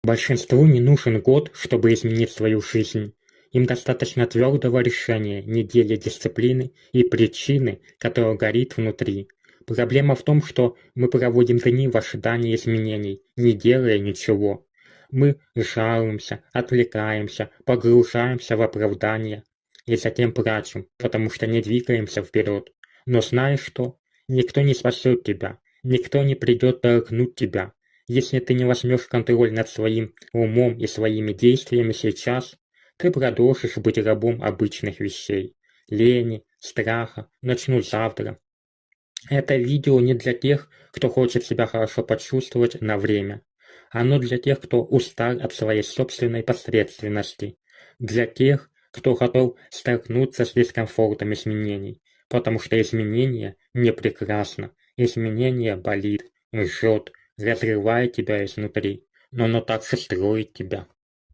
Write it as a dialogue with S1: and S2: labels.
S1: Большинству не нужен год, чтобы изменить свою жизнь. Им достаточно твердого решения, недели дисциплины и причины, которая горит внутри. Проблема в том, что мы проводим дни в ожидании изменений, не делая ничего. Мы жалуемся, отвлекаемся, погружаемся в оправдания и затем плачем, потому что не двигаемся вперед. Но знаешь что? Никто не спасет тебя, никто не придет толкнуть тебя. Если ты не возьмешь контроль над своим умом и своими действиями сейчас, ты продолжишь быть рабом обычных вещей. Лени, страха, начну завтра. Это видео не для тех, кто хочет себя хорошо почувствовать на время. Оно для тех, кто устал от своей собственной посредственности. Для тех, кто готов столкнуться с дискомфортом изменений. Потому что изменение не прекрасно. Изменение болит, жжет, разрывает тебя изнутри. Но оно также строит тебя.